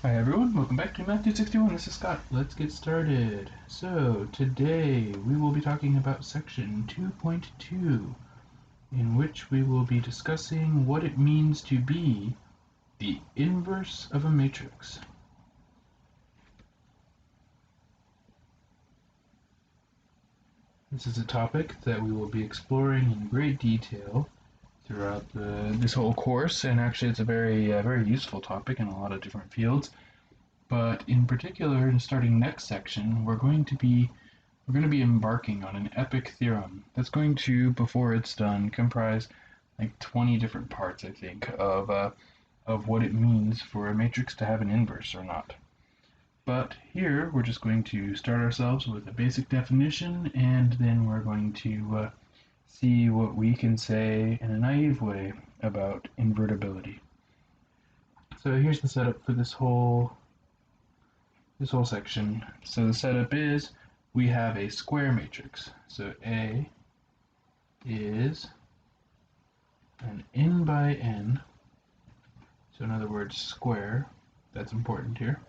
Hi everyone, welcome back to Math 261. This is Scott. Let's get started. So, today we will be talking about section 2.2, in which we will be discussing what it means to be the inverse of a matrix. This is a topic that we will be exploring in great detail throughout this whole course, and actually it's a very useful topic in a lot of different fields. But in particular, starting next section, we're going to be embarking on an epic theorem that's going to, before it's done, comprise like 20 different parts, I think, of what it means for a matrix to have an inverse or not. But here, we're just going to start ourselves with a basic definition, and then we're going to see what we can say in a naive way about invertibility. So here's the setup for this whole section. So the setup is we have a square matrix. So A is an n by n, so in other words square, that's important here,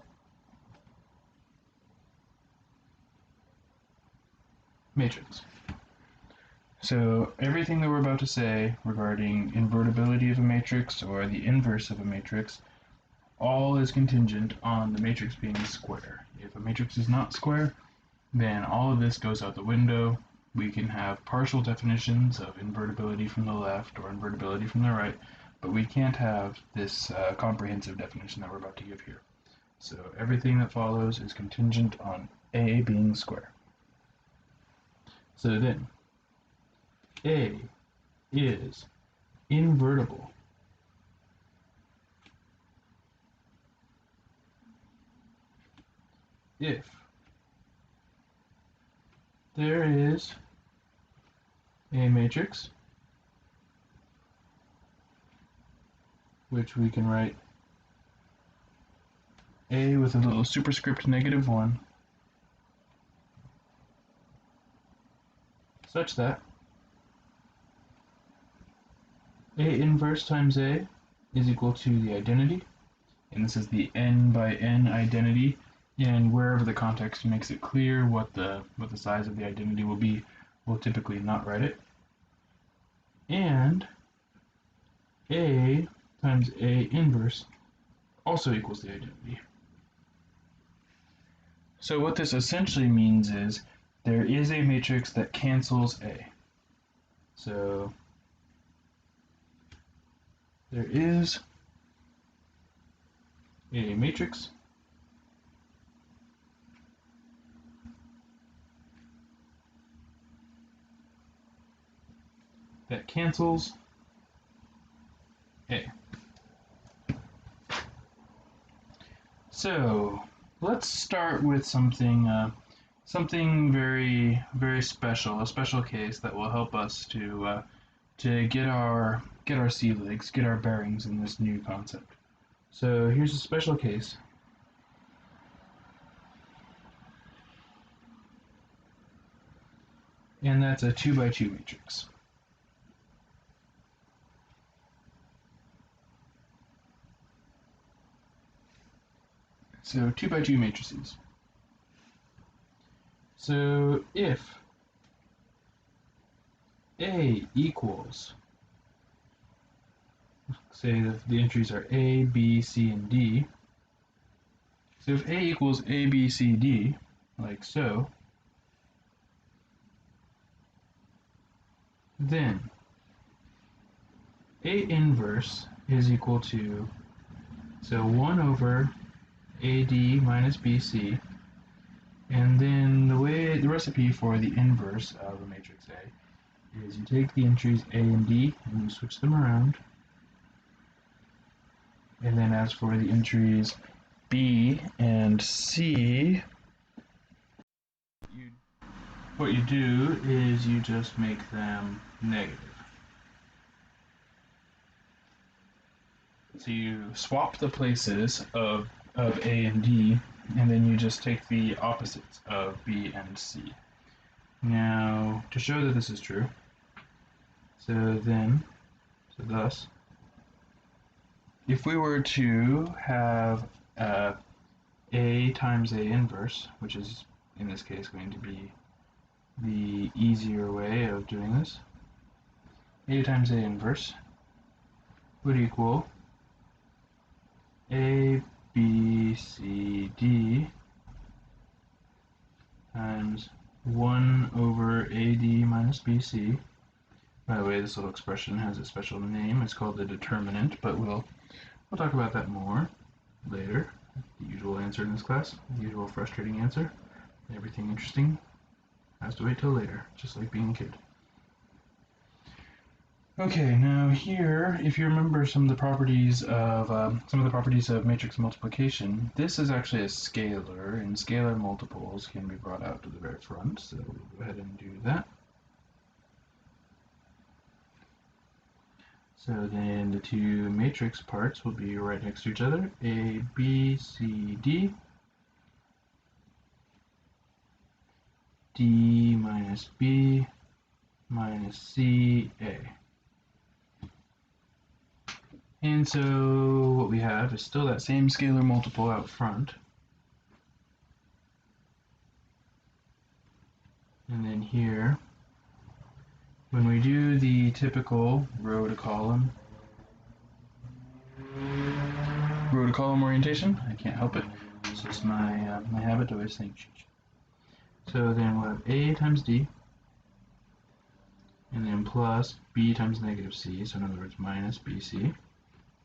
matrix. So everything that we're about to say regarding invertibility of a matrix or the inverse of a matrix, all is contingent on the matrix being square. If a matrix is not square, then all of this goes out the window. We can have partial definitions of invertibility from the left or invertibility from the right, but we can't have this comprehensive definition that we're about to give here. So everything that follows is contingent on A being square. So then, A is invertible if there is a matrix, which we can write A with a little superscript -1, such that A inverse times A is equal to the identity, and this is the n by n identity, and wherever the context makes it clear what the size of the identity will be, we'll typically not write it. And A times A inverse also equals the identity. So what this essentially means is there is a matrix that cancels A. So there is a matrix that cancels A. So let's start with something very special, a special case that will help us to get our sea legs, get our bearings in this new concept. So here's a special case. And that's a 2 by 2 matrix. So 2 by 2 matrices. So if A equals, say that the entries are A, B, C, and D. So if A equals A, B, C, D, like so, then A inverse is equal to, so 1 over AD minus BC, and then the recipe for the inverse of a matrix A is you take the entries A and D and you switch them around, and then as for the entries B and C, what you do is you just make them negative. So you swap the places of A and D, and then you just take the opposites of B and C. Now, to show that this is true, thus, if we were to have A times A inverse, which is in this case going to be the easier way of doing this. A times A inverse would equal A, B, C, D times 1 over AD minus BC. By the way, this little expression has a special name. It's called the determinant, but we'll talk about that more later. The usual answer in this class, the usual frustrating answer. Everything interesting has to wait till later, just like being a kid. Okay, now here, if you remember some of the properties of matrix multiplication, this is actually a scalar, and scalar multiples can be brought out to the very front. So we'll go ahead and do that. So then the two matrix parts will be right next to each other. A, B, C, D. D minus B minus C, A. And so what we have is still that same scalar multiple out front. And then here, when we do the typical row to column orientation, I can't help it. It's just my habit to always think. So then we'll have A times D, and then plus B times negative C, so in other words minus BC.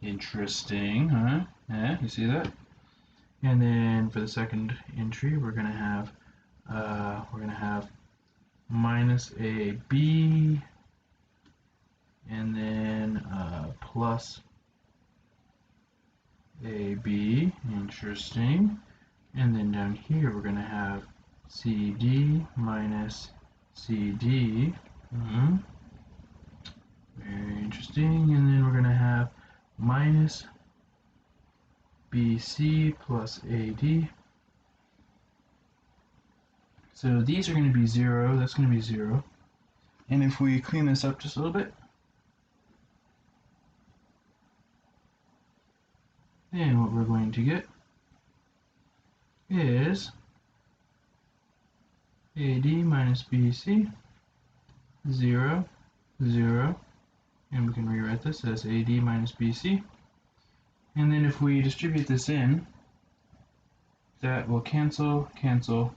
Interesting, huh? Yeah, you see that? And then for the second entry, we're gonna have minus AB, and then plus AB. Interesting. And then down here, we're gonna have CD minus CD. Very interesting. And then we're gonna have minus BC plus AD. So these are going to be 0, that's going to be 0. And if we clean this up just a little bit, then what we're going to get is AD minus BC, 0, 0. And we can rewrite this as AD minus BC. And then if we distribute this in, that will cancel, cancel,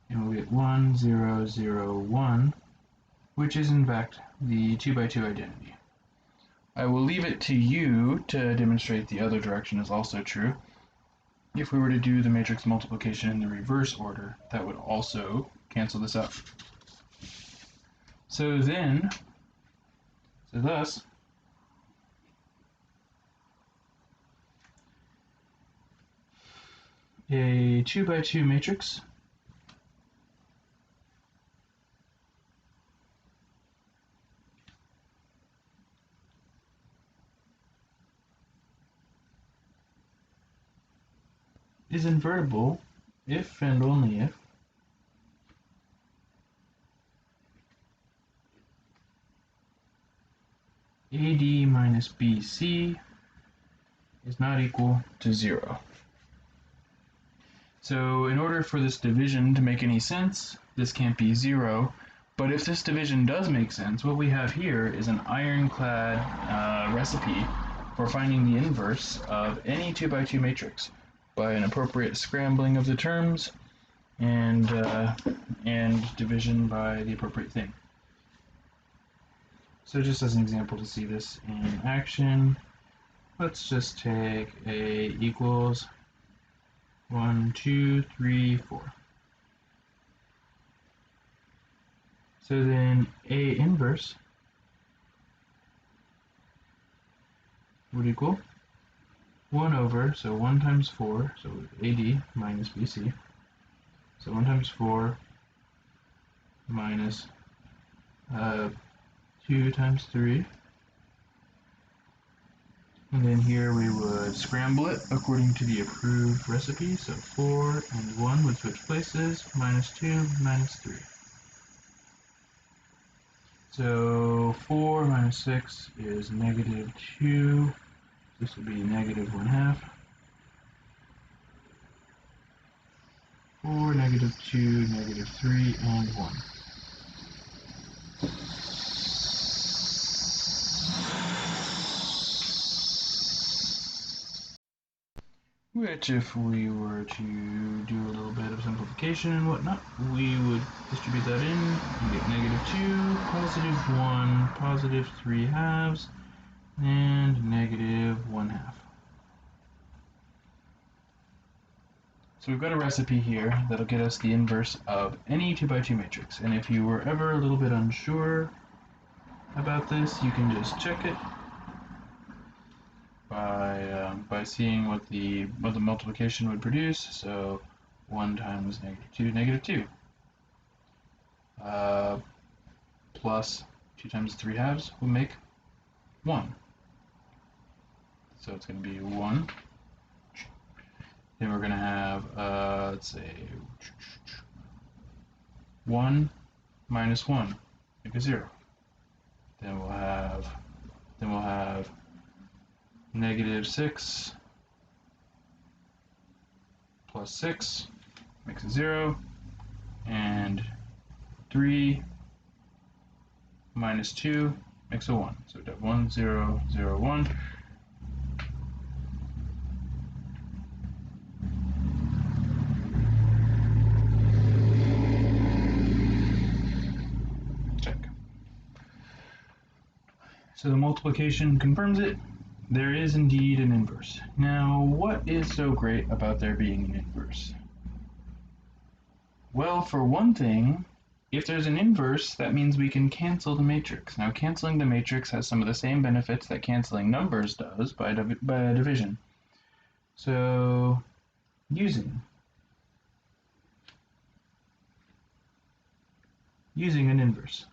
and we'll get 1, 0, 0, 1, which is in fact the 2 by 2 identity. I will leave it to you to demonstrate the other direction is also true. If we were to do the matrix multiplication in the reverse order, that would also cancel this out. So thus, a 2 by 2 matrix is invertible if and only if AD minus BC is not equal to 0. So in order for this division to make any sense, this can't be 0. But if this division does make sense, what we have here is an ironclad recipe for finding the inverse of any 2 by 2 matrix by an appropriate scrambling of the terms and division by the appropriate thing. So just as an example to see this in action, let's just take A equals 1, 2, 3, 4. So then A inverse would equal 1 over, so 1 times 4, so AD minus BC. So 1 times 4 minus 2 times 3. And then here we would scramble it according to the approved recipe. So 4 and 1 would switch places, minus 2, minus 3. So 4 minus 6 is negative 2. This would be negative 1/2. 4, negative 2, negative 3, and 1. Which, if we were to do a little bit of simplification and whatnot, we would distribute that in and get negative 2, positive 1, positive 3 halves, and negative 1 half. So we've got a recipe here that'll get us the inverse of any 2x2 matrix. And if you were ever a little bit unsure about this, you can just check it by seeing what the multiplication would produce. So 1 times negative 2, plus 2 times 3 halves will make 1. So it's going to be 1. Then we're going to have, let's say, 1 minus 1, make a 0. Then we'll have negative 6 plus 6 makes a 0, and 3 minus 2 makes a 1. So we have 1, 0, 0, 1. Check. So the multiplication confirms it. There is indeed an inverse. Now, what is so great about there being an inverse? Well, for one thing, if there's an inverse, that means we can cancel the matrix. Now, canceling the matrix has some of the same benefits that canceling numbers does by division. So, using an inverse.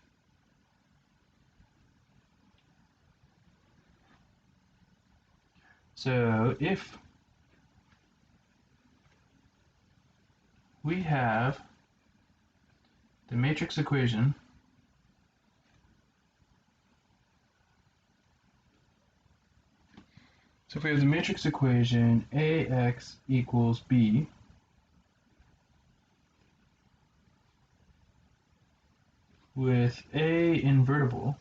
So, if we have the matrix equation AX equals B with A invertible,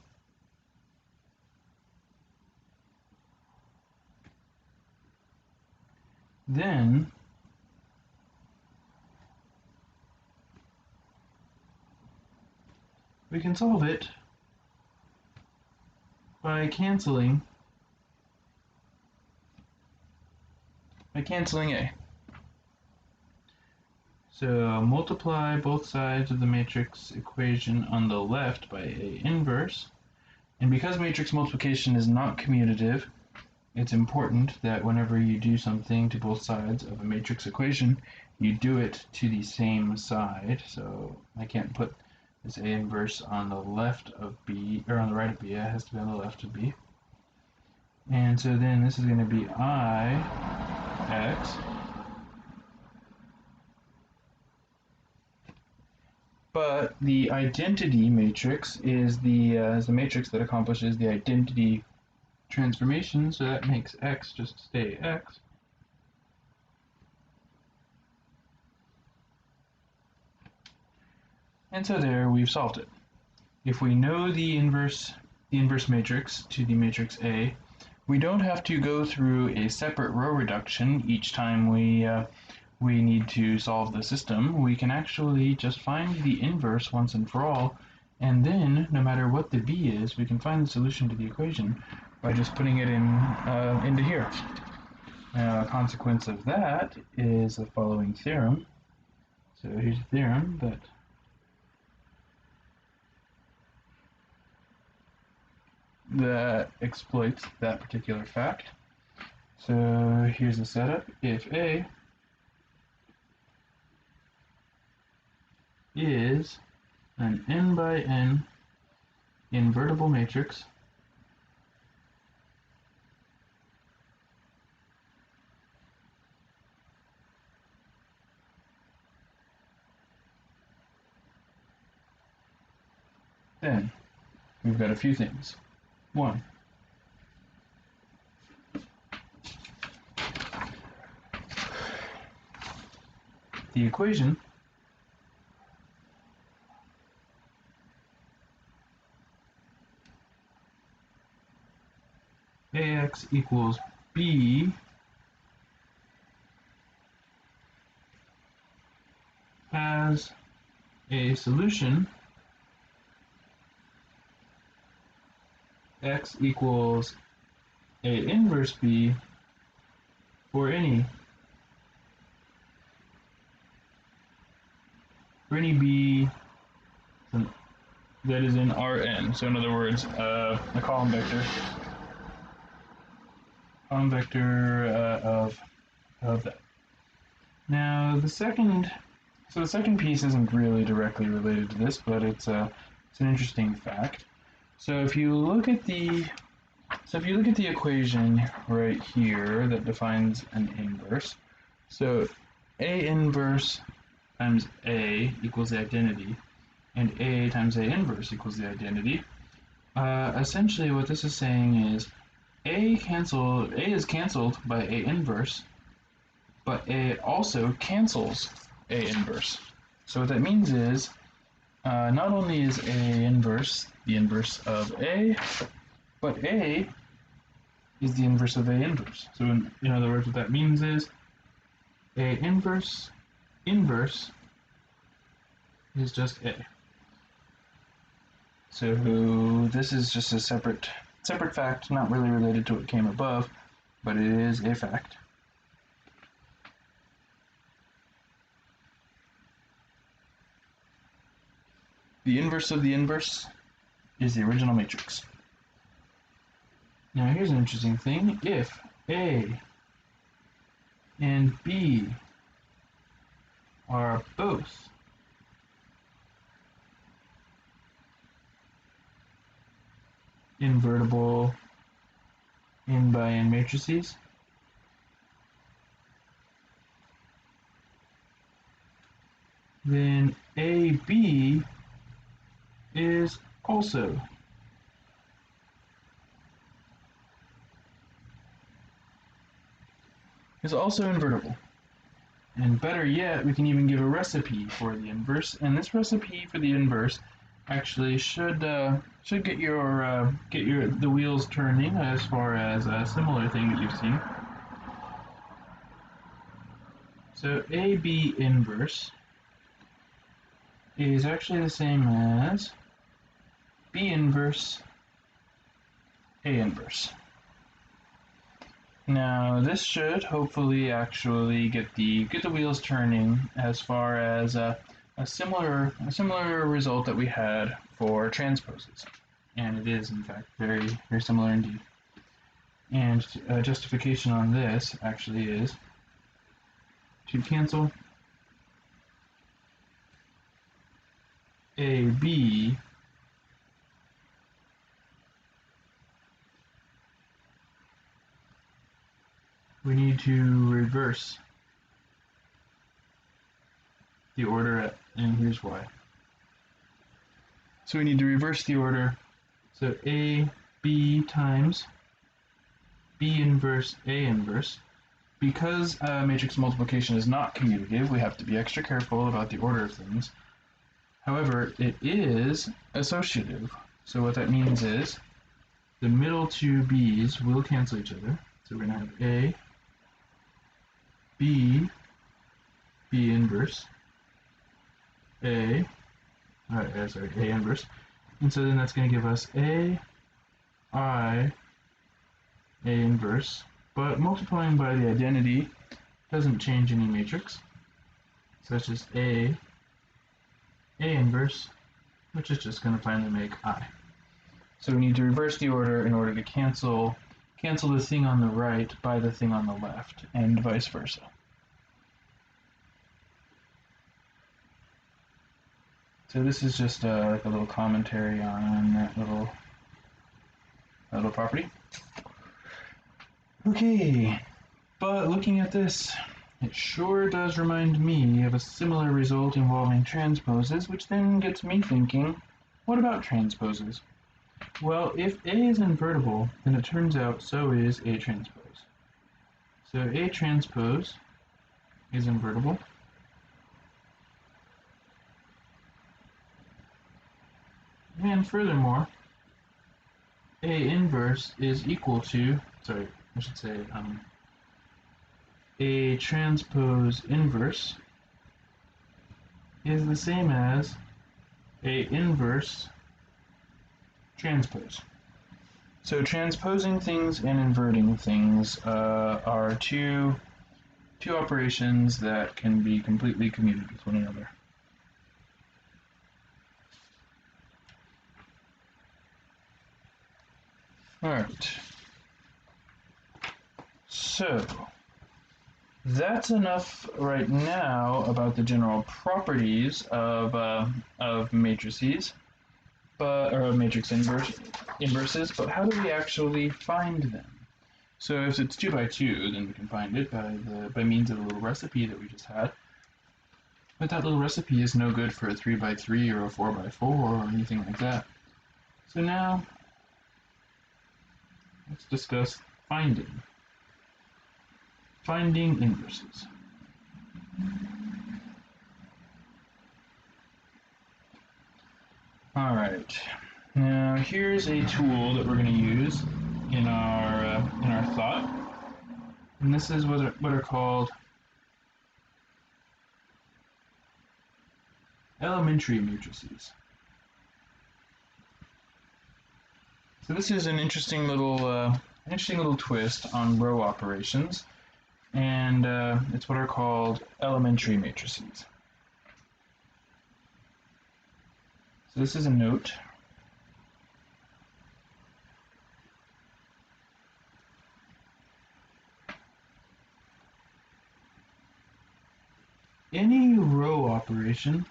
then we can solve it by canceling A. So multiply both sides of the matrix equation on the left by A inverse. And because matrix multiplication is not commutative, it's important that whenever you do something to both sides of a matrix equation, you do it to the same side. So I can't put this A inverse on the left of B, or on the right of B, it has to be on the left of B. And so then this is going to be IX. But the identity matrix is the matrix that accomplishes the identity transformation, so that makes X just stay X. And so there, we've solved it. If we know the inverse matrix to the matrix A, we don't have to go through a separate row reduction each time we need to solve the system. We can actually just find the inverse once and for all, and then, no matter what the B is, we can find the solution to the equation by just putting it in into here. Now, a consequence of that is the following theorem. So here's a theorem that exploits that particular fact. So here's the setup. If A is an n by n invertible matrix, then we've got a few things. One, the equation, ax equals b has a solution x equals a inverse b for any b that is in Rn. So in other words, a column vector of that. Now the second piece isn't really directly related to this, but it's an interesting fact. So if you look at the equation right here that defines an inverse, so A inverse times A equals the identity, and A times A inverse equals the identity. Essentially what this is saying is A is cancelled by A inverse, but A also cancels A inverse. So what that means is not only is A inverse the inverse of A, but A is the inverse of A inverse. So in other words, what that means is A inverse is just A. So this is just a separate fact, not really related to what came above, but it is a fact. The inverse of the inverse is the original matrix. Now here's an interesting thing. If A and B are both invertible n by n matrices, then AB is also invertible. And better yet, we can even give a recipe for the inverse, and this recipe for the inverse actually should get the wheels turning as far as a similar thing that you've seen. So AB inverse is actually the same as B inverse A inverse. Now this should hopefully actually get the wheels turning as far as a similar result that we had for transposes, and it is in fact very similar indeed. And justification on this actually is to cancel AB we need to reverse the order, and here's why. So we need to reverse the order. So AB times B inverse A inverse. Because matrix multiplication is not commutative, we have to be extra careful about the order of things. However, it is associative. So what that means is the middle two B's will cancel each other. So we're going to have A, B, B inverse, A inverse. And so then that's going to give us A inverse. But multiplying by the identity doesn't change any matrix. So it's just A inverse, which is just going to finally make I. So we need to reverse the order in order to cancel the thing on the right by the thing on the left, and vice versa. So this is just like a little commentary on that little property. Okay, but looking at this, it sure does remind me of a similar result involving transposes, which then gets me thinking, what about transposes? Well, if A is invertible, then it turns out so is A transpose. So A transpose is invertible, And furthermore, A inverse is equal to, sorry, I should say, A transpose inverse is the same as A inverse transpose. So transposing things and inverting things are two operations that can be completely commuted with one another. Alright. So that's enough right now about the general properties of matrices, or matrix inverses, but how do we actually find them? So if it's 2 by 2, then we can find it by means of the little recipe that we just had. But that little recipe is no good for a 3 by 3 or a 4 by 4 or anything like that. So now, let's discuss finding inverses. Alright, now here's a tool that we're going to use in our thought, and this is what are called elementary matrices. So this is an interesting little twist on row operations, and it's what are called elementary matrices. So this is a note. Any row operation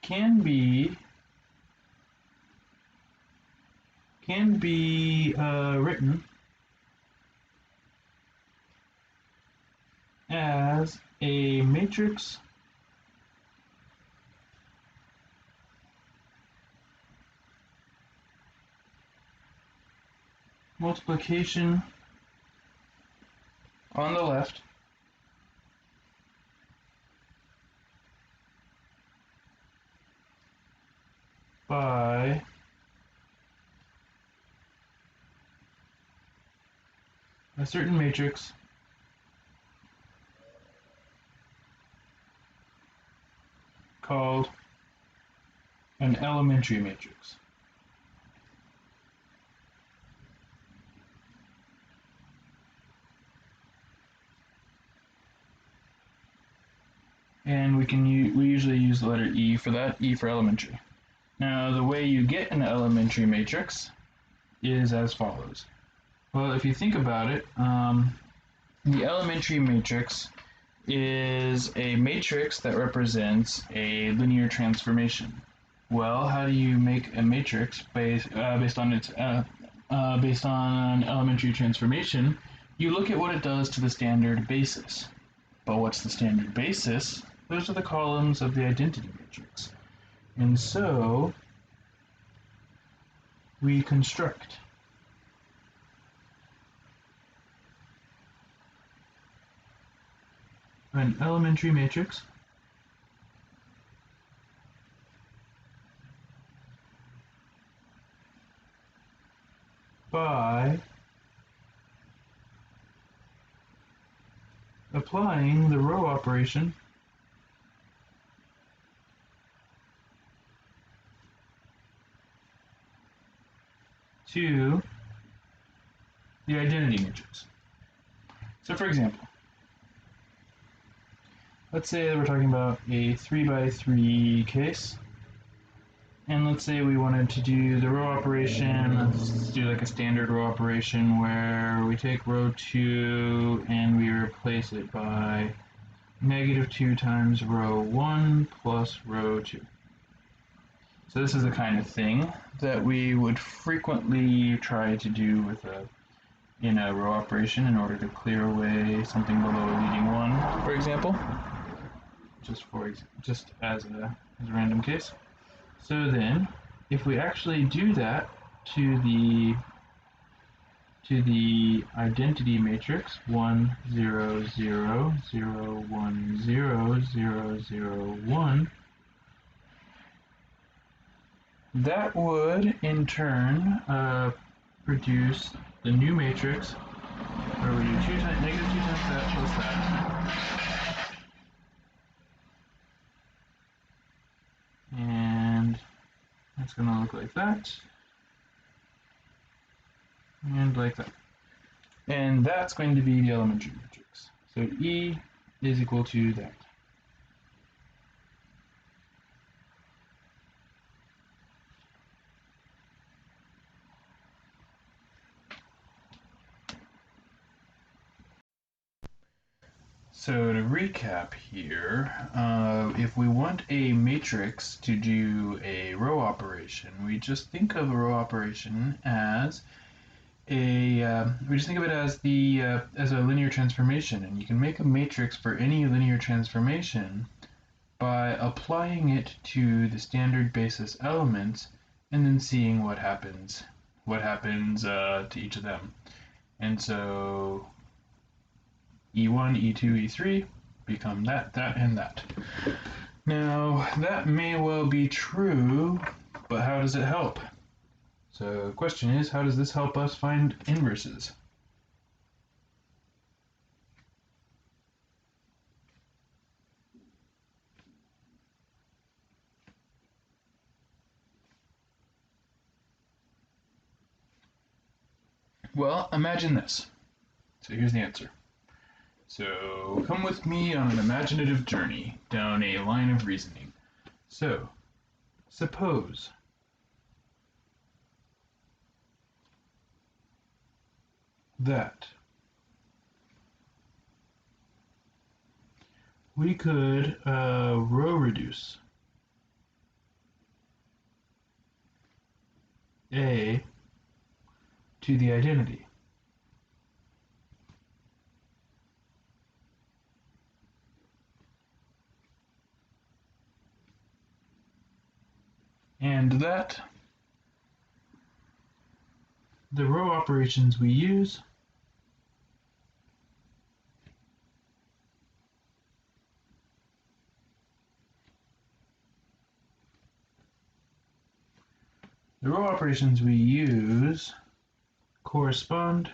can be written as a matrix multiplication on the left by a certain matrix called an elementary matrix. And we usually use the letter E for that, E for elementary. Now the way you get an elementary matrix is as follows. Well, if you think about it, the elementary matrix is a matrix that represents a linear transformation. Well, how do you make a matrix based on an elementary transformation? You look at what it does to the standard basis. But what's the standard basis? Those are the columns of the identity matrix. And so we construct an elementary matrix by applying the row operation to the identity matrix. So for example, let's say that we're talking about a 3 by 3 case, and let's say we wanted to do the row operation. Let's do like a standard row operation where we take row 2 and we replace it by -2 times row 1 plus row 2. So this is the kind of thing that we would frequently try to do in a row operation in order to clear away something below a leading 1, for example. Just as a random case. So then, if we actually do that to to the identity matrix 1, 0, 0, 0, 1, 0, 0, 0, 1, that would in turn produce the new matrix where we do negative 2 times that plus that. And it's going to look like that. And like that. And that's going to be the elementary matrix. So E is equal to that. So to recap here, if we want a matrix to do a row operation, we just think of a row operation as we just think of it as as a linear transformation, and you can make a matrix for any linear transformation by applying it to the standard basis elements and then seeing what happens to each of them. And so E1, E2, E3 become that, and that. Now, that may well be true, but how does it help? So the question is, how does this help us find inverses? Well, imagine this. So here's the answer. So come with me on an imaginative journey down a line of reasoning. So, suppose that we could row reduce A to the identity. And that the row operations we use correspond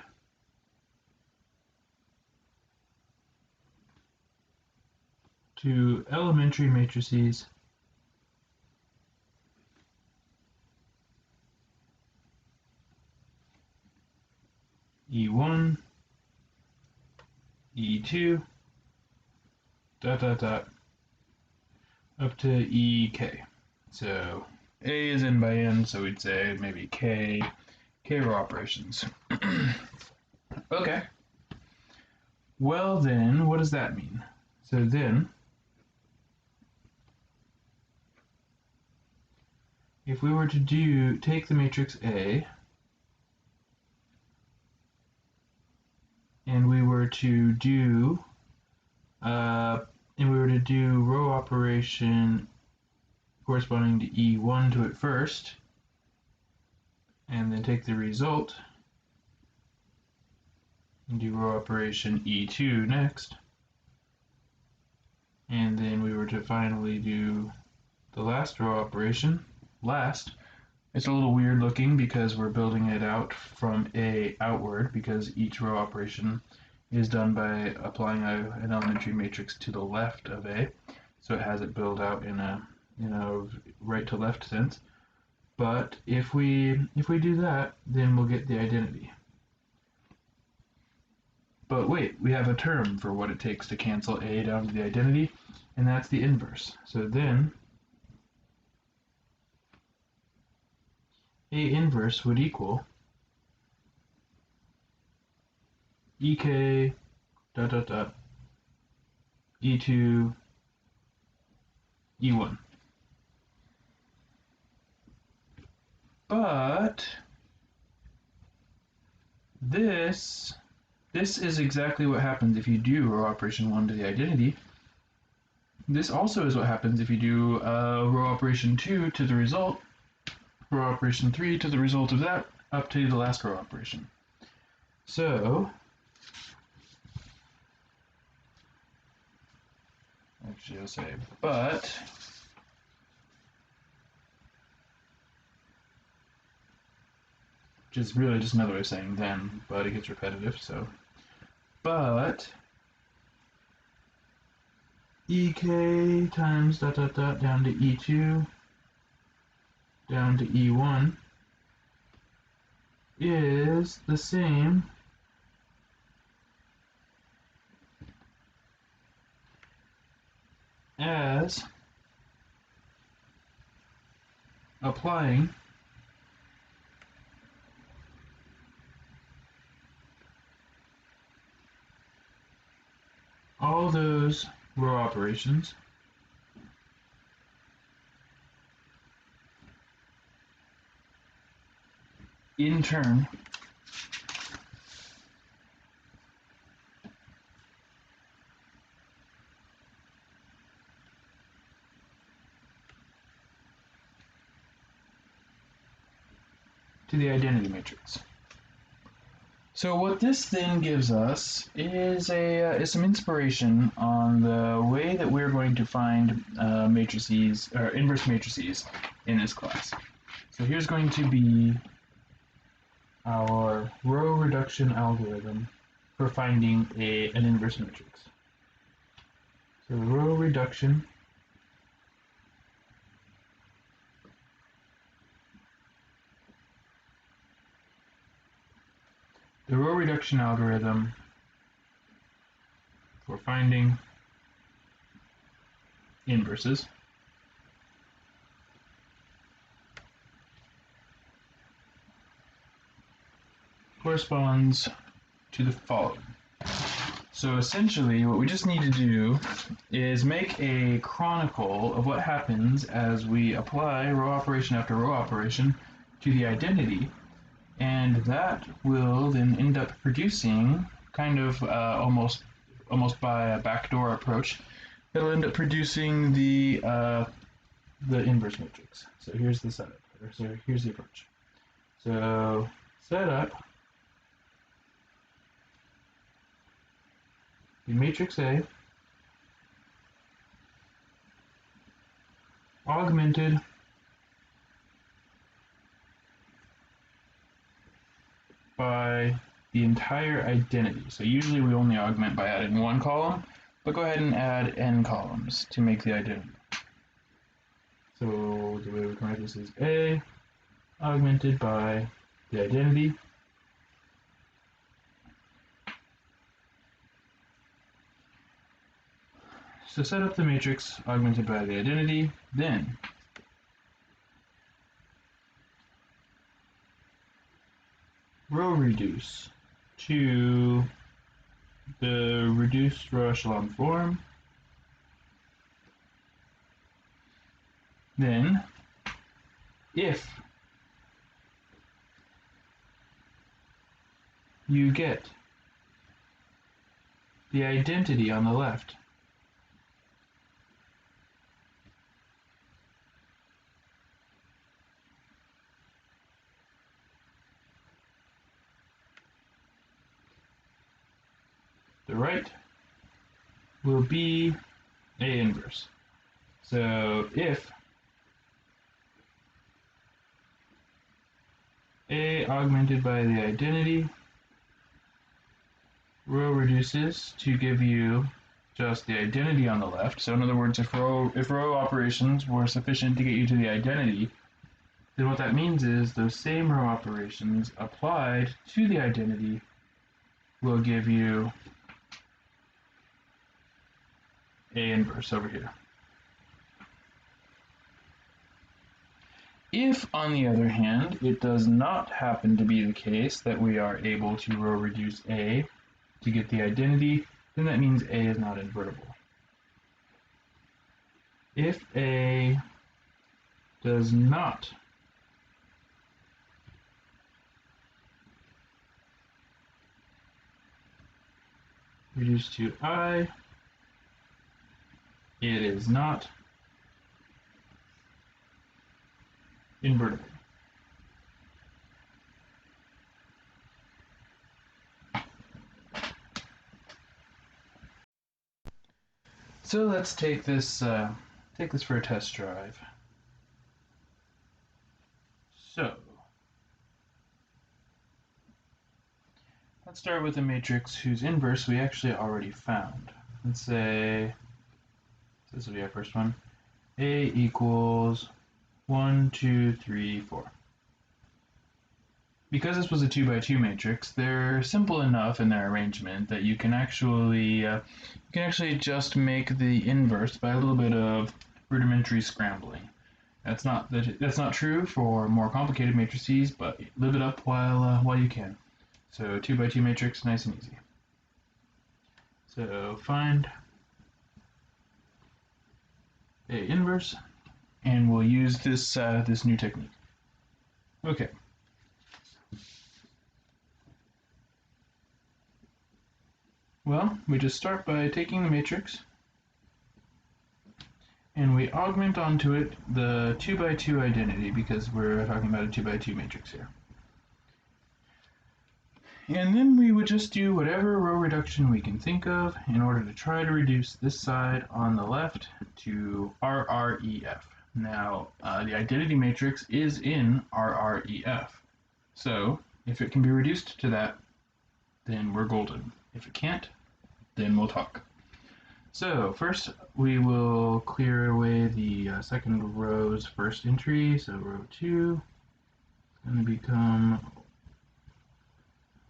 to elementary matrices E1, E2, up to EK. So A is n by n, so we'd say maybe K row operations. Okay. Well then, what does that mean? So then, if we were to take the matrix A, and we were to do row operation corresponding to E1 to it first, and then take the result and do row operation E2 next, and then we were to finally do the last row operation last. It's a little weird looking because we're building it out from A outward, because each row operation is done by applying an elementary matrix to the left of A, so it has it build out in a right to left sense. But if we do that, then we'll get the identity. But wait, we have a term for what it takes to cancel A down to the identity, and that's the inverse. So then A inverse would equal EK ... E2 E1. But this is exactly what happens if you do row operation 1 to the identity. This also is what happens if you do row operation 2 to the result, row operation 3 to the result of that, up to the last row operation. So, actually I'll say but, which is really just another way of saying then, but it gets repetitive, so. But ek times dot dot dot down to e2 down to e1 is the same as applying all those row operations in turn to the identity matrix. So what this then gives us is some inspiration on the way that we're going to find matrices or inverse matrices in this class. So here's going to be our row reduction algorithm for finding an inverse matrix. So row reduction algorithm for finding inverses corresponds to the following. So essentially what we just need to do is make a chronicle of what happens as we apply row operation after row operation to the identity, and that will then end up producing kind of almost by a backdoor approach, it'll end up producing the inverse matrix. So here's the setup, or so here's the approach. So setup the matrix A augmented by the entire identity. So usually we only augment by adding one column, but go ahead and add n columns to make the identity. So the way we can write this is A augmented by the identity So set up the matrix augmented by the identity, then row reduce to the reduced row echelon form. Then, if you get the identity on the left, the right will be A inverse. So if A augmented by the identity row reduces to give you just the identity on the left. So in other words, if row operations were sufficient to get you to the identity, then what that means is those same row operations applied to the identity will give you A inverse over here. If, on the other hand, it does not happen to be the case that we are able to row reduce A to get the identity, then that means A is not invertible. If A does not reduce to I, it is not invertible. So let's take this for a test drive. So let's start with a matrix whose inverse we actually already found. Let's say this will be our first one. A equals 1, 2, 3, 4. Because this was a 2 by 2 matrix, they're simple enough in their arrangement that you can actually just make the inverse by a little bit of rudimentary scrambling. That's not true for more complicated matrices, but live it up while you can. So 2 by 2 matrix, nice and easy. So find A inverse, and we'll use this this new technique. Okay. Well, we just start by taking the matrix and we augment onto it the 2 by 2 identity because we're talking about a 2 by 2 matrix here. And then we would just do whatever row reduction we can think of in order to try to reduce this side on the left to RREF. Now, the identity matrix is in RREF. So, if it can be reduced to that, then we're golden. If it can't, then we'll talk. So first we will clear away the second row's first entry, so row 2 is going to become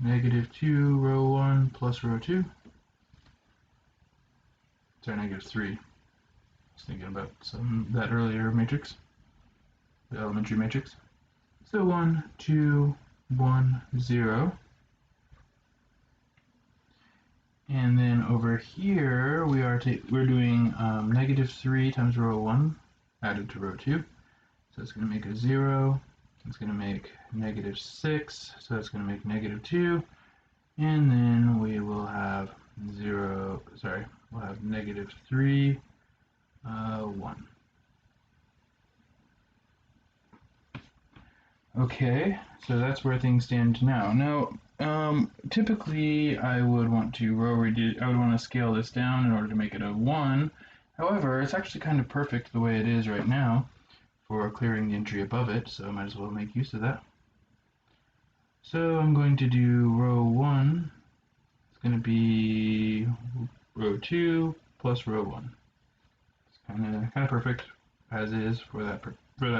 -2 row 1 plus row 2. Sorry, -3. I was thinking about that earlier matrix, the elementary matrix. So 1, 2, 1, 0. And then over here we're doing -3 times row 1 added to row 2. So it's going to make a 0. It's going to make -6. So that's going to make -2. And then we will have we'll have -3, 1. Okay, so that's where things stand now. Now, typically I would want to scale this down in order to make it a 1. However, it's actually kind of perfect the way it is right now for clearing the entry above it, so I might as well make use of that. So I'm going to do row 1. It's going to be row 2 plus row 1. It's kind of perfect as is for that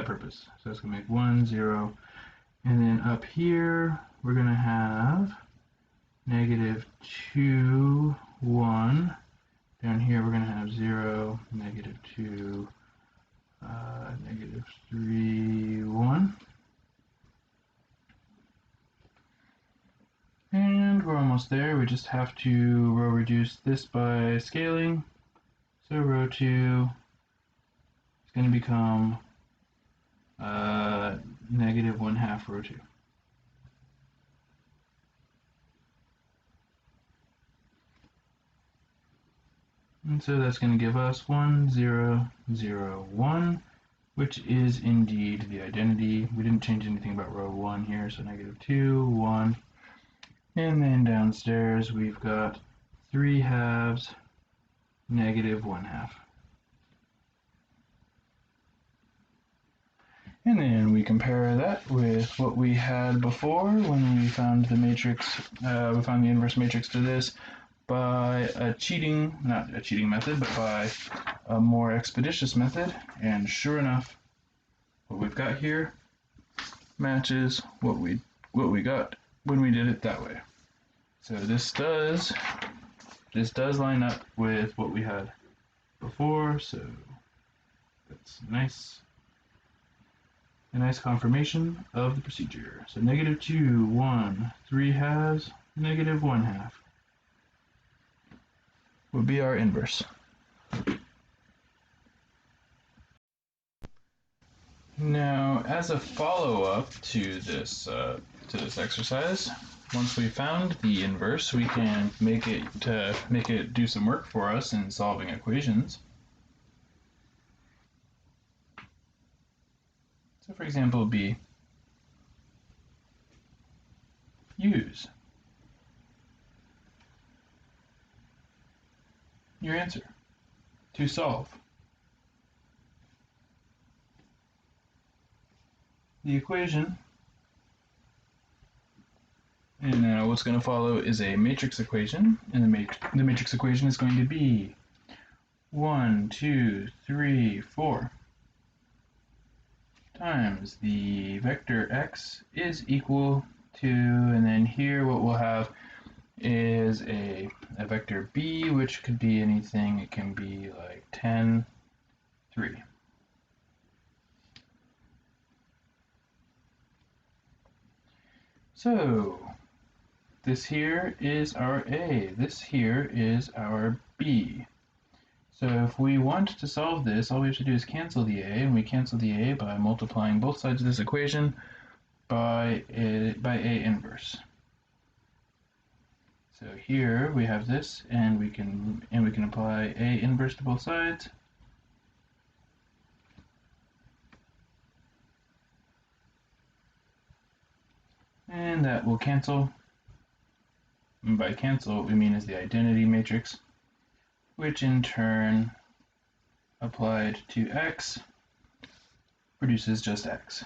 purpose. So it's going to make 1, 0. And then up here, we're going to have -2, 1. Down here, we're going to have 0, -2, -3, 1. And we're almost there. We just have to row reduce this by scaling. So row 2 is going to become -1/2 row 2. And so that's going to give us 1, 0, 0, 1, which is indeed the identity. We didn't change anything about row 1 here, so -2, 1. And then downstairs we've got 3/2, -1/2. And then we compare that with what we had before when we found the matrix, we found the inverse matrix to this by not a cheating method, but by a more expeditious method. And sure enough, what we've got here matches what we got when we did it that way. So this does line up with what we had before, so that's nice. A nice confirmation of the procedure. So -2, 1, 3/2, -1/2 would be our inverse. Now, as a follow-up to this exercise, once we found the inverse, we can make it do some work for us in solving equations. So, for example, B, use your answer. to solve. The equation, and now what's going to follow is a matrix equation, and the matrix equation is going to be 1, 2, 3, 4 times the vector x is equal to, and then here what we'll have is a vector b, which could be anything. It can be like 10, 3. So this here is our a, this here is our b. So if we want to solve this, all we have to do is cancel the a, and we cancel the a by multiplying both sides of this equation by a inverse. So here we have this, and we can apply a inverse to both sides. And that will cancel. And by cancel, what we mean is the identity matrix, which in turn, applied to x, produces just x.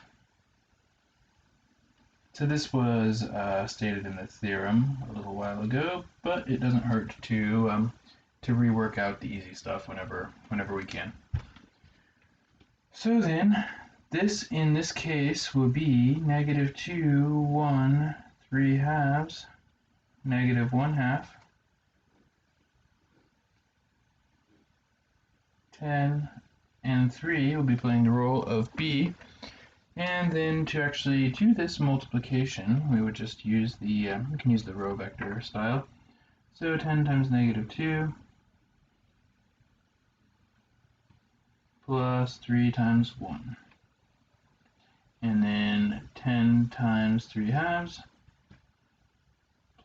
So this was stated in the theorem a little while ago, but it doesn't hurt to rework out the easy stuff whenever we can. So then, this in this case will be negative 2, 1, 3 halves, negative 1 half, 10, and 3 will be playing the role of b. And then to actually do this multiplication, we would just use the, we can use the row vector style. So 10 times negative 2 plus 3 times 1. And then 10 times 3 halves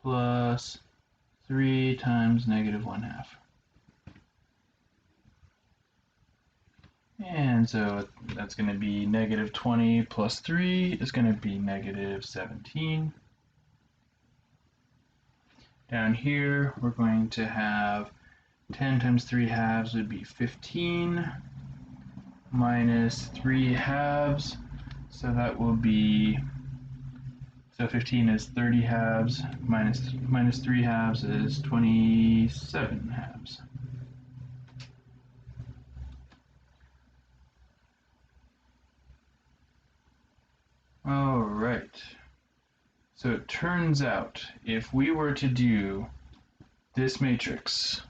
plus 3 times negative 1 half. And so that's going to be negative 20 plus 3 is going to be negative 17. Down here, we're going to have 10 times 3 halves would be 15 minus 3 halves. So that will be, so 15 is 30 halves minus 3 halves is 27 halves. All right. So it turns out if we were to do this matrix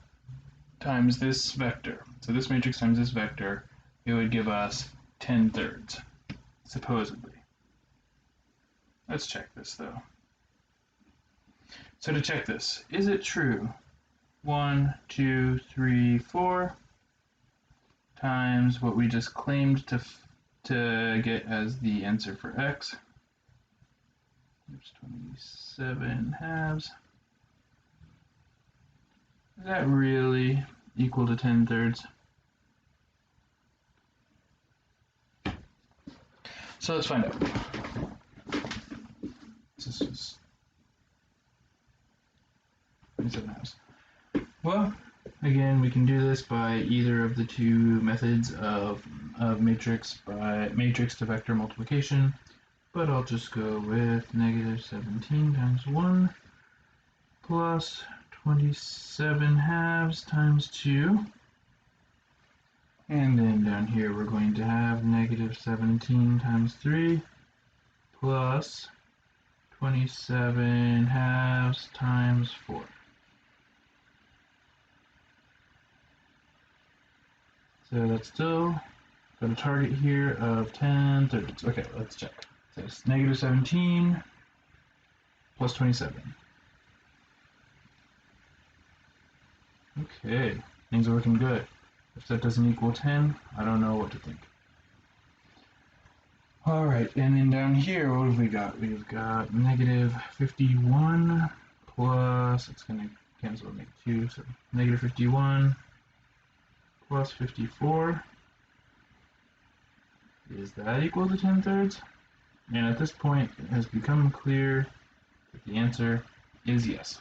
times this vector, so this matrix times this vector, it would give us 10/3, supposedly. Let's check this though. So to check this, is it true? 1, 2, 3, 4 times what we just claimed to get as the answer for x. There's 27 halves. Is that really equal to 10/3? So let's find out. This is 27 halves. Well, again, we can do this by either of the two methods of matrix to vector multiplication, but I'll just go with negative 17 times 1 plus 27 halves times 2. And then down here we're going to have negative 17 times 3 plus 27 halves times 4. So that's still got a target here of 10/3. Okay, let's check. So it's negative 17 plus 27. Okay, things are looking good. If that doesn't equal 10, I don't know what to think. Alright, and then down here, what have we got? We've got negative 51 plus, it's going to cancel and make 2, so negative 51 plus 54. Is that equal to 10/3? And at this point, it has become clear that the answer is yes.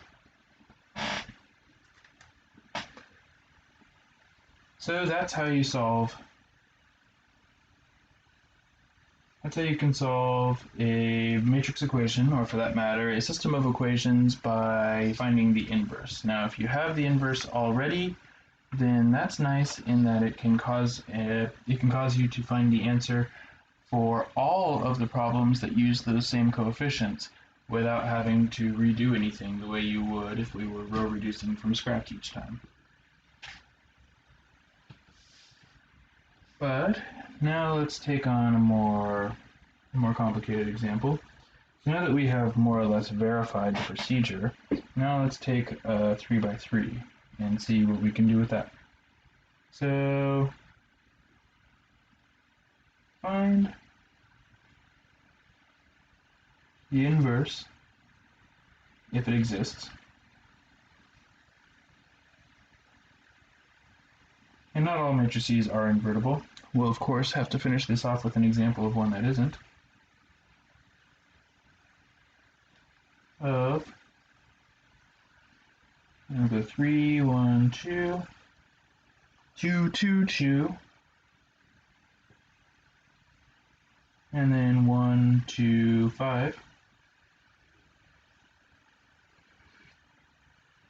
So that's how you solve. That's how you can solve a matrix equation, or for that matter, a system of equations by finding the inverse. Now, if you have the inverse already, then that's nice in that it can cause you to find the answer for all of the problems that use those same coefficients without having to redo anything the way you would if we were row reducing from scratch each time. But now let's take on a more complicated example. So now that we have more or less verified the procedure, now let's take a 3 by 3 and see what we can do with that. So find the inverse if it exists. And not all matrices are invertible. We'll of course have to finish this off with an example of one that isn't. Of the 3, 1, 2, 2, 2, 2, and then 1, 2, 5.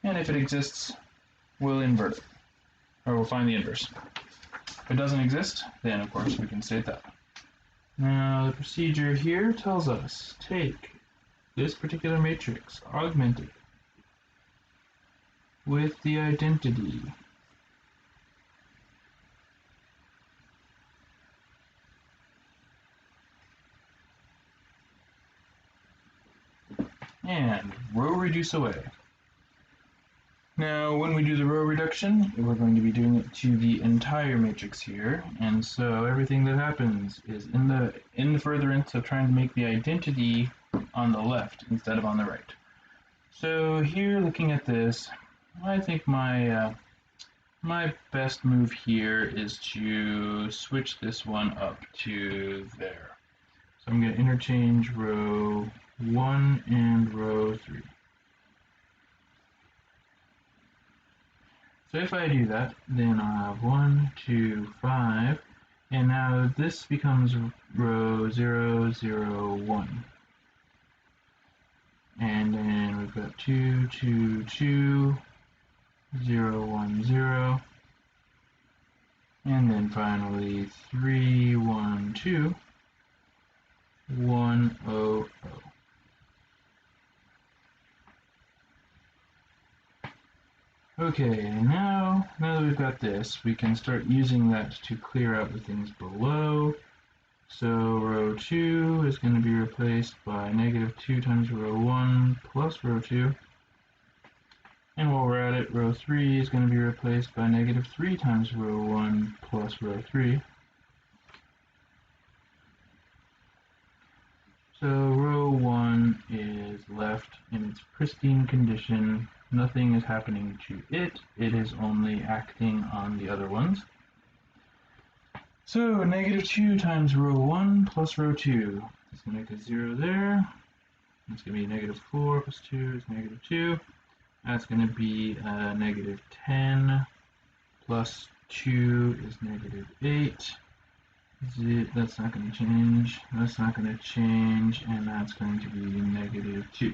And if it exists, we'll invert it, or we'll find the inverse. If it doesn't exist, then of course we can state that. Now the procedure here tells us take this particular matrix, augment it with the identity and row reduce away. Now when we do the row reduction, we're going to be doing it to the entire matrix here, and so everything that happens is in the furtherance of trying to make the identity on the left instead of on the right. So here, looking at this, I think my best move here is to switch this one up to there. So I'm going to interchange row 1 and row 3. So if I do that, then I'll have 1, 2, 5, and now this becomes row 0, 0, 1. And then we've got 2, 2, 2, 0, 1, 0. And then finally 3, 1, 2, 1, 0, 0. Okay, now that we've got this, we can start using that to clear out the things below. So row 2 is going to be replaced by negative 2 times row 1 plus row 2. And while we're at it, row 3 is going to be replaced by negative 3 times row 1 plus row 3. So row 1 is left in its pristine condition. Nothing is happening to it. It is only acting on the other ones. So negative 2 times row 1 plus row 2. That's going to make a 0 there. That's going to be negative 4 plus 2 is negative 2. That's going to be negative 10 plus 2 is negative 8. That's not going to change. That's not going to change. And that's going to be negative 2.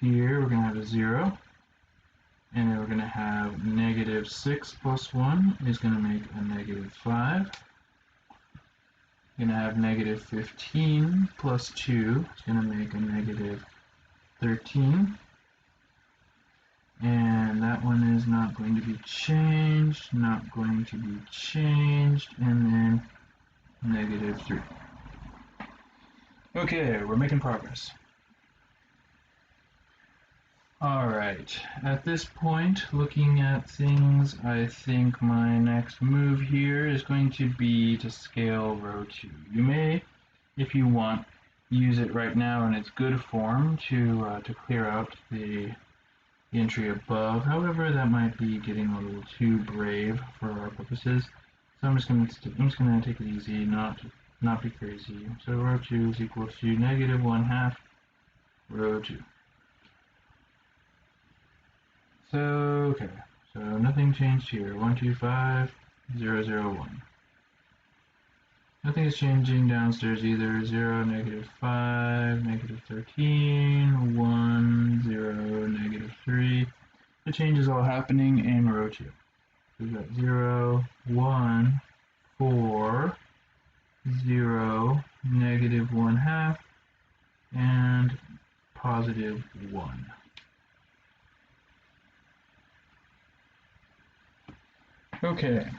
Here we're going to have a 0. And then we're going to have negative 6 plus 1 is going to make a negative 5. We're going to have negative 15 plus 2 is going to make a negative 13. And that one is not going to be changed, not going to be changed, and then negative 3. Okay, we're making progress. Alright, at this point, looking at things, I think my next move here is going to be to scale row 2. You may, if you want, use it right now in its good form to clear out the entry above. However, that might be getting a little too brave for our purposes. So I'm just gonna take it easy, not be crazy. So row 2 is equal to negative 1/2 row 2. So okay, So nothing changed here. 1, 2, 5, 0, 0, 1. Nothing is changing downstairs either. 0, negative 5, negative 13, 1, 0, negative 3. The change is all happening in row 2. We've got 0, 1, 4, 0, negative 1 half, and positive 1. Okay.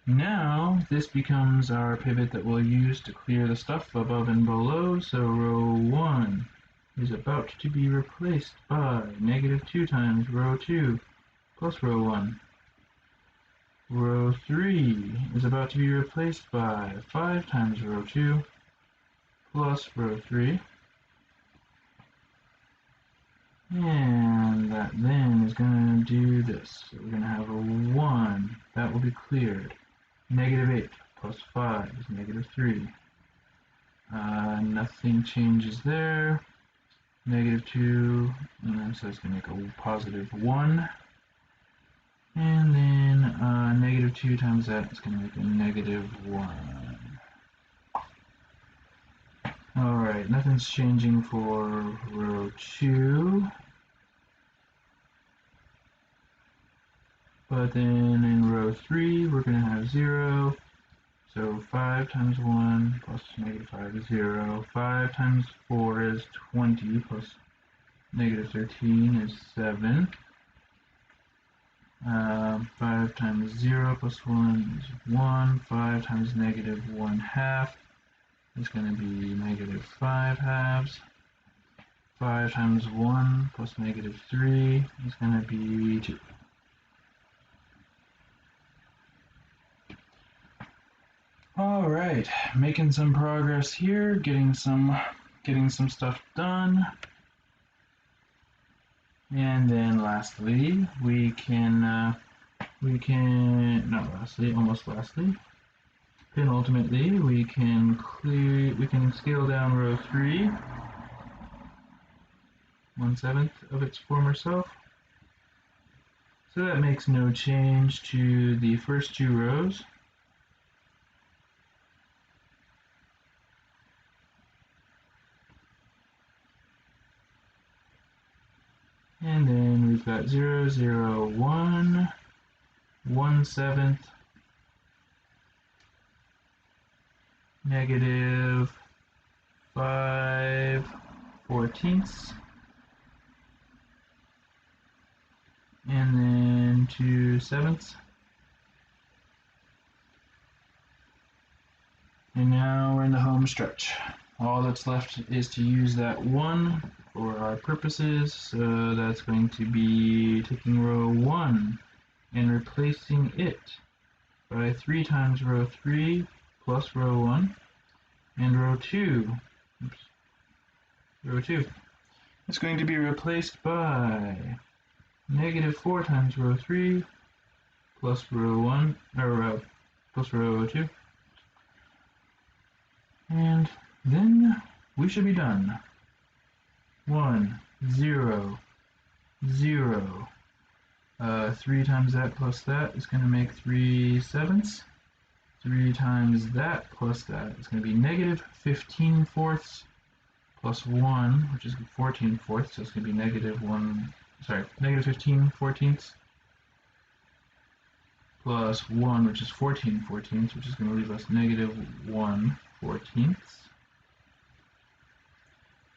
Now this becomes our pivot that we'll use to clear the stuff above and below. So row 1 is about to be replaced by negative 2 times row 2 plus row 1. Row 3 is about to be replaced by 5 times row 2 plus row 3. And that then is going to do this. So we're going to have a 1. That will be cleared. Negative 8 plus 5 is negative 3. Nothing changes there. Negative 2, and so it's going to make a positive 1. And then negative 2 times that is going to make a negative 1. Alright, nothing's changing for row 2. But then in row 3, we're going to have 0. So 5 times 1 plus negative 5 is 0. 5 times 4 is 20 plus negative 13 is 7. 5 times 0 plus 1 is 1. 5 times negative 1 half is going to be negative 5 halves. 5 times 1 plus negative 3 is going to be 2. Alright, making some progress here, getting some stuff done. And then lastly, penultimately, we can scale down row 3, 1/7 of its former self. So that makes no change to the first 2 rows. And then we've got 0, 0, 1, 1/7, negative 5/14, and then 2/7. And now we're in the home stretch. All that's left is to use that 1 for our purposes, so that's going to be taking row 1 and replacing it by 3 times row 3 plus row 1, and row 2 is going to be replaced by negative 4 times row 3 plus row 1, or plus row 2. And then we should be done. 1, 0, 0. 3 times that plus that is going to make 3/7. 3 times that plus that is going to be negative 15/4 plus 1, which is 14/4, so it's going to be negative 15/14 plus 1, which is 14/14, which is going to leave us negative 1/14.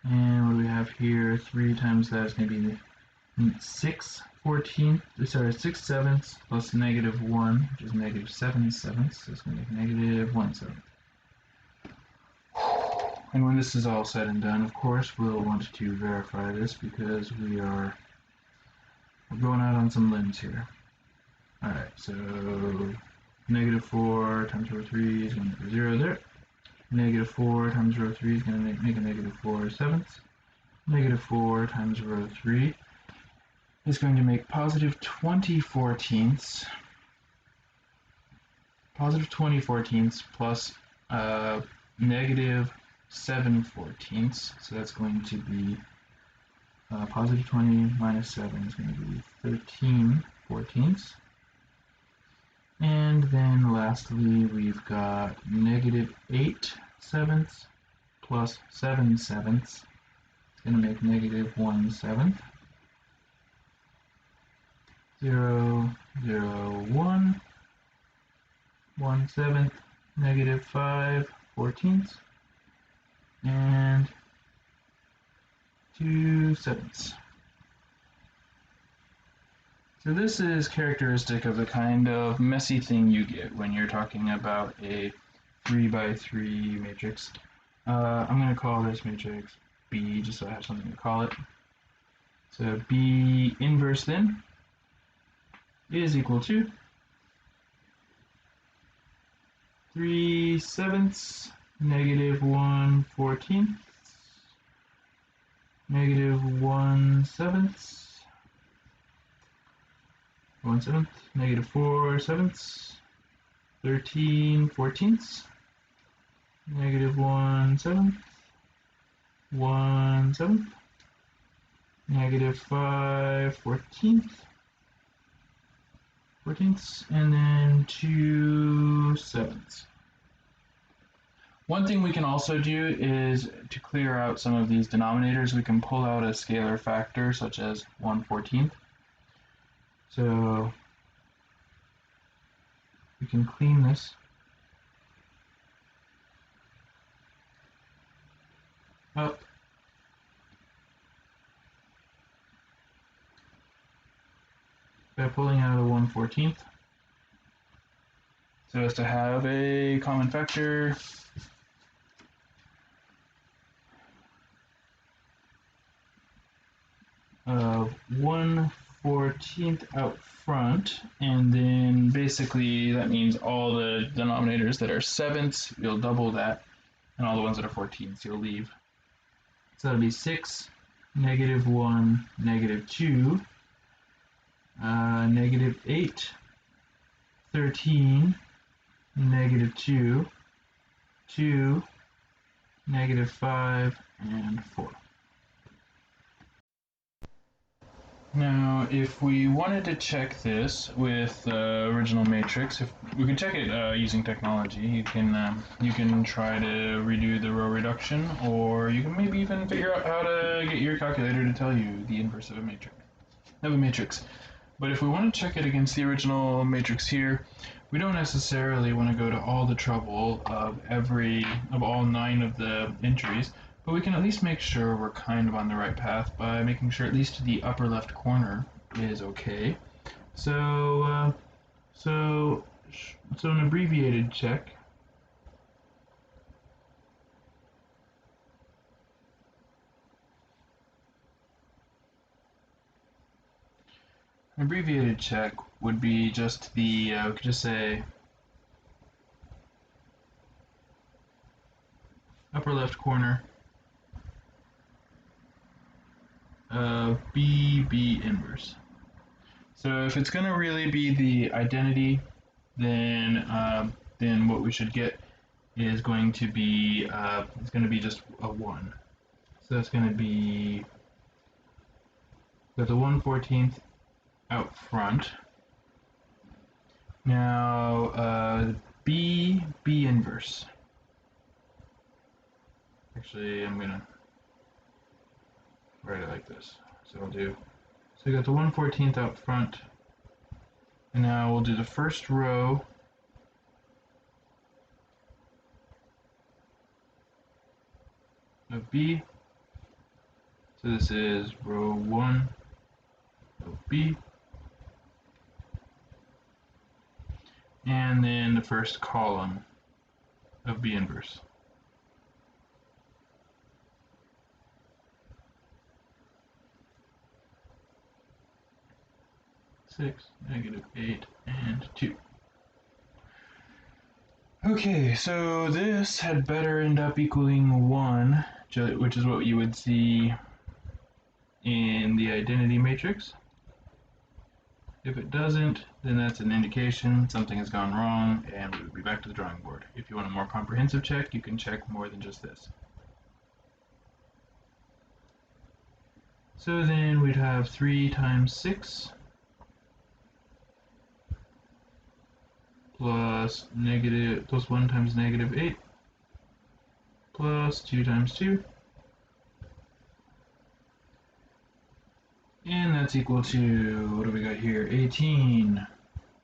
And what do we have here? 3 times that is going to be 6/7 plus negative 1, which is negative 7/7, so it's going to be negative 1/7. And when this is all said and done, of course, we'll want to verify this because we're going out on some limbs here. Alright, so negative 4 times row 3 is going to make a 0 there. Negative 4 times row 3 is going to make a negative 4/7. Negative 4 times row 3 is going to make positive 20/14. Positive 20/14 plus negative 7/14. So that's going to be Positive 20 minus 7 is going to be 13/14. And then lastly, we've got negative 8/7 plus 7/7. It's going to make negative 1/7. 0, 0, 1, 1/7, negative 5/14, and 2/7. So this is characteristic of the kind of messy thing you get when you're talking about a 3x3 matrix. I'm going to call this matrix B, just so I have something to call it. So B inverse then is equal to 3/7, negative 1/14, negative 1/7, 1/7, negative 4/7, 13/14, negative 1/7, 1/7, negative 5/14, and then 2/7. One thing we can also do is to clear out some of these denominators, we can pull out a scalar factor such as 1/14. So we can clean this up by pulling out a 1/14 so as to have a common factor of 1/14 out front, and then basically that means all the denominators that are 7ths, you'll double that, and all the ones that are 14ths, you'll leave. So that'll be 6, negative 1, negative 2, negative 8, 13, negative 2, 2, negative 5, and 4. Now, if we wanted to check this with the original matrix, if we could check it using technology, you can try to redo the row reduction, or you can maybe even figure out how to get your calculator to tell you the inverse of a matrix. But if we want to check it against the original matrix here, we don't necessarily want to go to all the trouble of all 9 of the entries. But we can at least make sure we're kind of on the right path by making sure at least the upper left corner is okay. So an abbreviated check would be just the we could just say upper left corner of B inverse. So if it's going to really be the identity, then what we should get is going to be it's going to be just a 1. So that's going to be got the 1/14 out front. Now B inverse. Actually, I'm gonna write it like this. So I'll do. So we got the 1/14 out front, and now we'll do the first row of B. So this is row 1 of B, and then the first column of B inverse. 6, negative 8, and 2. Okay, so this had better end up equaling 1, which is what you would see in the identity matrix. If it doesn't, then that's an indication something has gone wrong, and we would be back to the drawing board. If you want a more comprehensive check, you can check more than just this. So then we'd have 3 times 6 plus 1 times negative 8 plus 2 times 2, and that's equal to, what do we got here, 18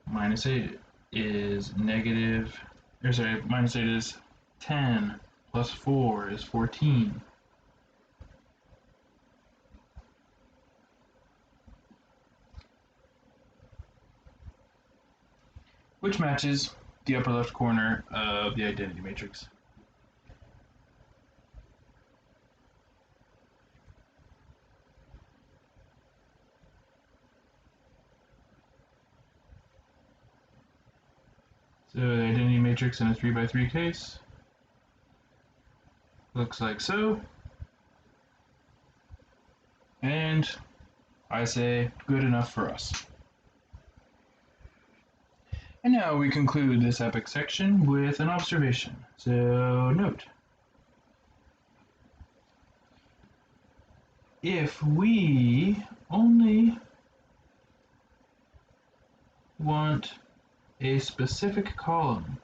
minus 8 is negative, or sorry, minus 8 is 10, plus 4 is 14. Which matches the upper left corner of the identity matrix. So the identity matrix in a 3 by 3 case looks like so. And I say good enough for us. And now we conclude this epic section with an observation. So note, if we only want a specific column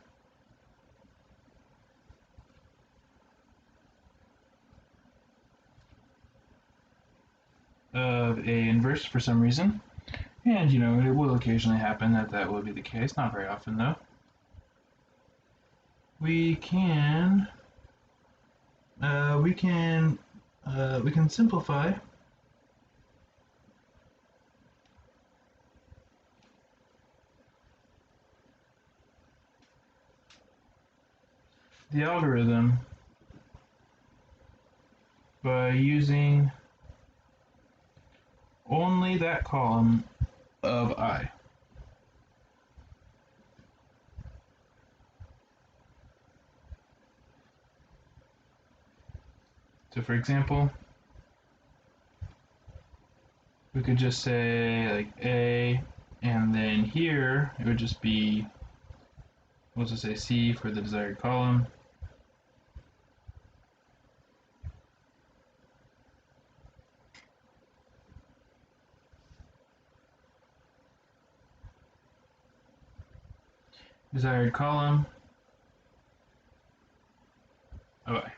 of A inverse for some reason, and you know, it will occasionally happen that that will be the case, not very often though, we can simplify the algorithm by using only that column of I. So for example, we could just say like A, and then here it would just be, we'll just say C for the desired column. Desired column of I.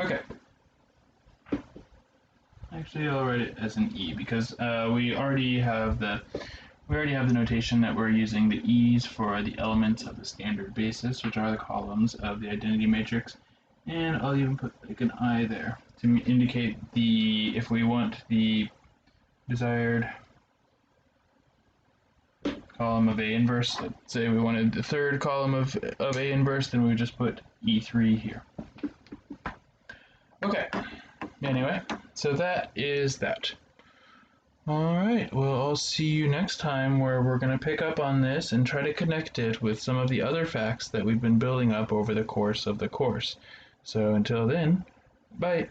Okay. Actually, I'll write it as an E because we already have the notation that we're using the E's for the elements of the standard basis, which are the columns of the identity matrix, and I'll even put like an I there to indicate the, if we want the desired column of A inverse, let's say we wanted the third column of A inverse, then we would just put E3 here. Okay, anyway, so that is that. Alright, well, I'll see you next time where we're going to pick up on this and try to connect it with some of the other facts that we've been building up over the course of the course. So until then, bye.